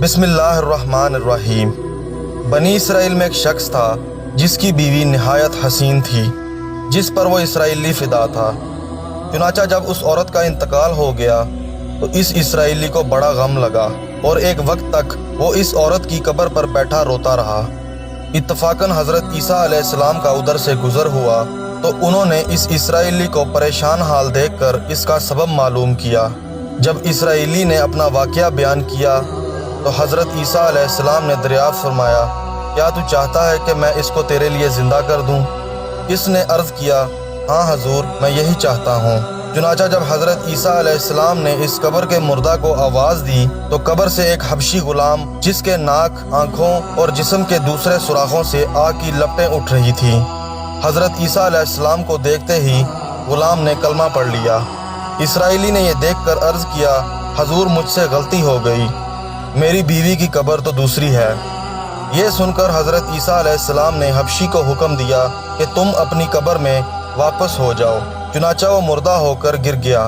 بسم اللہ الرحمن الرحیم۔ بنی اسرائیل میں ایک شخص تھا جس کی بیوی نہایت حسین تھی، جس پر وہ اسرائیلی فدا تھا۔ چنانچہ جب اس عورت کا انتقال ہو گیا تو اس اسرائیلی کو بڑا غم لگا اور ایک وقت تک وہ اس عورت کی قبر پر بیٹھا روتا رہا۔ اتفاقاً حضرت عیسیٰ علیہ السلام کا ادھر سے گزر ہوا تو انہوں نے اس اسرائیلی کو پریشان حال دیکھ کر اس کا سبب معلوم کیا۔ جب اسرائیلی نے اپنا واقعہ بیان کیا تو حضرت عیسیٰ علیہ السلام نے دریافت فرمایا، کیا تو چاہتا ہے کہ میں اس کو تیرے لیے زندہ کر دوں؟ اس نے عرض کیا، ہاں حضور، میں یہی چاہتا ہوں۔ چنانچہ جب حضرت عیسیٰ علیہ السلام نے اس قبر کے مردہ کو آواز دی تو قبر سے ایک حبشی غلام، جس کے ناک، آنکھوں اور جسم کے دوسرے سوراخوں سے آگ کی لپٹیں اٹھ رہی تھیں، حضرت عیسیٰ علیہ السلام کو دیکھتے ہی غلام نے کلمہ پڑھ لیا۔ اسرائیلی نے یہ دیکھ کر عرض کیا، حضور، مجھ سے غلطی ہو گئی، میری بیوی کی قبر تو دوسری ہے۔ یہ سن کر حضرت عیسیٰ علیہ السلام نے حبشی کو حکم دیا کہ تم اپنی قبر میں واپس ہو جاؤ۔ چنانچہ وہ مردہ ہو کر گر گیا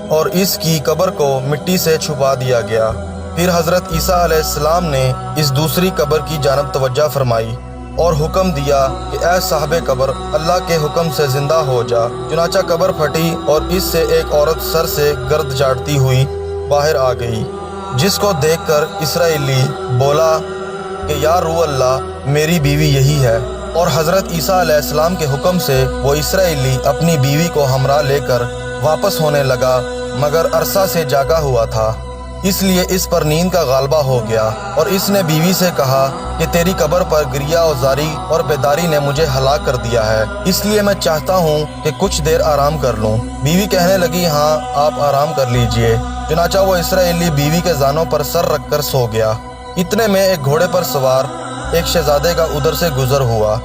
اور اس کی قبر کو مٹی سے چھپا دیا گیا۔ پھر حضرت عیسیٰ علیہ السلام نے اس دوسری قبر کی جانب توجہ فرمائی اور حکم دیا کہ اے صاحب قبر، اللہ کے حکم سے زندہ ہو جا۔ چنانچہ قبر پھٹی اور اس سے ایک عورت سر سے گرد جاڑتی ہوئی باہر آ گئی، جس کو دیکھ کر اسرائیلی بولا کہ یا روح اللہ، میری بیوی یہی ہے۔ اور حضرت عیسیٰ علیہ السلام کے حکم سے وہ اسرائیلی اپنی بیوی کو ہمراہ لے کر واپس ہونے لگا، مگر عرصہ سے جاگا ہوا تھا، اس لیے اس پر نیند کا غالبہ ہو گیا اور اس نے بیوی سے کہا کہ تیری قبر پر گریا و زاری اور بیداری نے مجھے ہلاک کر دیا ہے، اس لیے میں چاہتا ہوں کہ کچھ دیر آرام کر لوں۔ بیوی کہنے لگی، ہاں، آپ آرام کر لیجئے۔ چنانچہ وہ اسرائیلی بیوی کے زانوں پر سر رکھ کر سو گیا۔ اتنے میں ایک گھوڑے پر سوار ایک شہزادے کا ادھر سے گزر ہوا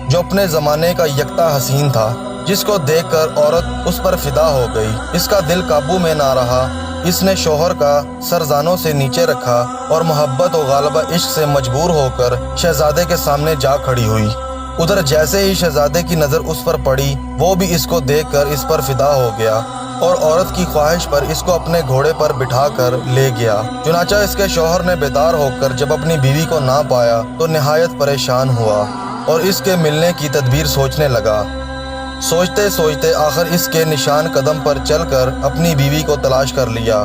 جو اپنے زمانے کا یکتا حسین تھا، جس کو دیکھ کر عورت اس پر فدا ہو گئی۔ اس کا دل قابو میں نہ رہا، اس نے شوہر کا سر زانوں سے نیچے رکھا اور محبت و غالبہ عشق سے مجبور ہو کر شہزادے کے سامنے جا کھڑی ہوئی۔ ادھر جیسے ہی شہزادے کی نظر اس پر پڑی، وہ بھی اس کو دیکھ کر اس پر فدا ہو گیا اور عورت کی خواہش پر اس کو اپنے گھوڑے پر بٹھا کر لے گیا۔ چنانچہ اس کے شوہر نے بیدار ہو کر جب اپنی بیوی کو نہ پایا تو نہایت پریشان ہوا اور اس کے ملنے کی تدبیر سوچنے لگا۔ سوچتے سوچتے آخر اس کے نشان قدم پر چل کر اپنی بیوی کو تلاش کر لیا،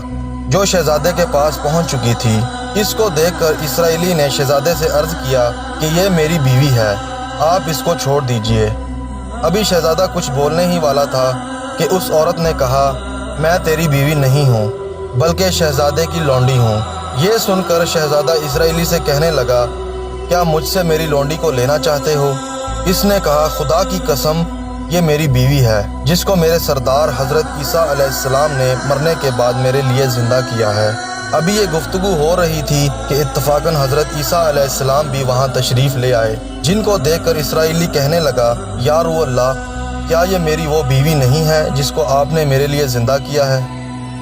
جو شہزادے کے پاس پہنچ چکی تھی۔ اس کو دیکھ کر اسرائیلی نے شہزادے سے عرض کیا کہ یہ میری بیوی ہے، آپ اس کو چھوڑ دیجئے۔ ابھی شہزادہ کچھ بولنے ہی والا تھا کہ اس عورت نے کہا، میں تیری بیوی نہیں ہوں بلکہ شہزادے کی لونڈی ہوں۔ یہ سن کر شہزادہ اسرائیلی سے کہنے لگا، کیا مجھ سے میری لونڈی کو لینا چاہتے ہو؟ اس نے کہا، خدا کی قسم، یہ میری بیوی ہے جس کو میرے سردار حضرت عیسیٰ علیہ السلام نے مرنے کے بعد میرے لیے زندہ کیا ہے۔ ابھی یہ گفتگو ہو رہی تھی کہ اتفاقاً حضرت عیسیٰ علیہ السلام بھی وہاں تشریف لے آئے، جن کو دیکھ کر اسرائیلی کہنے لگا، یا روح اللہ، کیا یہ میری وہ بیوی نہیں ہے جس کو آپ نے میرے لیے زندہ کیا ہے؟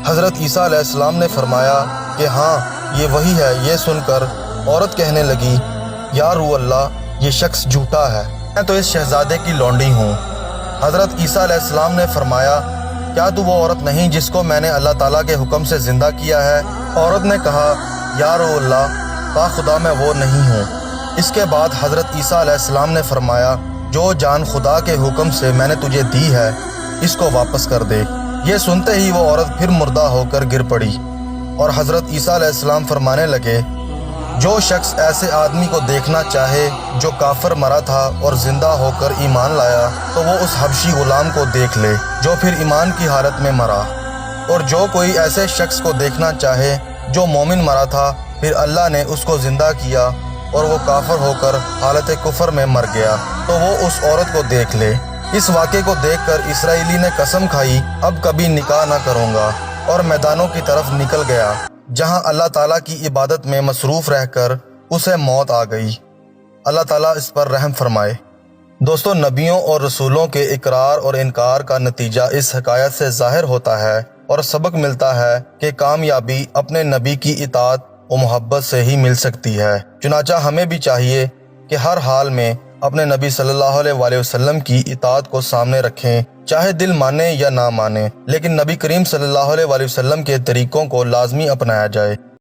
حضرت عیسیٰ علیہ السلام نے فرمایا کہ ہاں، یہ وہی ہے۔ یہ سن کر عورت کہنے لگی، یا روح اللہ، یہ شخص جھوٹا ہے، میں تو اس شہزادے کی لونڈی ہوں۔ حضرت عیسیٰ علیہ السلام نے فرمایا، کیا تو وہ عورت نہیں جس کو میں نے اللہ تعالیٰ کے حکم سے زندہ کیا ہے؟ عورت نے کہا، یا روح اللہ، تا خدا میں وہ نہیں ہوں۔ اس کے بعد حضرت عیسیٰ علیہ السلام نے فرمایا، جو جان خدا کے حکم سے میں نے تجھے دی ہے، اس کو واپس کر دے۔ یہ سنتے ہی وہ عورت پھر مردہ ہو کر گر پڑی اور حضرت عیسیٰ علیہ السلام فرمانے لگے، جو شخص ایسے آدمی کو دیکھنا چاہے جو کافر مرا تھا اور زندہ ہو کر ایمان لایا، تو وہ اس حبشی غلام کو دیکھ لے جو پھر ایمان کی حالت میں مرا، اور جو کوئی ایسے شخص کو دیکھنا چاہے جو مومن مرا تھا، پھر اللہ نے اس کو زندہ کیا اور وہ کافر ہو کر حالت کفر میں مر گیا، تو وہ اس عورت کو دیکھ لے۔ اس واقعے کو دیکھ کر اسرائیلی نے قسم کھائی، اب کبھی نکاح نہ کروں گا، اور میدانوں کی طرف نکل گیا جہاں اللہ تعالیٰ کی عبادت میں مصروف رہ کر اسے موت آ گئی۔ اللہ تعالیٰ اس پر رحم فرمائے۔ دوستو، نبیوں اور رسولوں کے اقرار اور انکار کا نتیجہ اس حکایت سے ظاہر ہوتا ہے اور سبق ملتا ہے کہ کامیابی اپنے نبی کی اطاعت و محبت سے ہی مل سکتی ہے۔ چنانچہ ہمیں بھی چاہیے کہ ہر حال میں اپنے نبی صلی اللہ علیہ وآلہ وسلم کی اطاعت کو سامنے رکھیں، چاہے دل مانے یا نہ مانے، لیکن نبی کریم صلی اللہ علیہ وآلہ وسلم کے طریقوں کو لازمی اپنایا جائے۔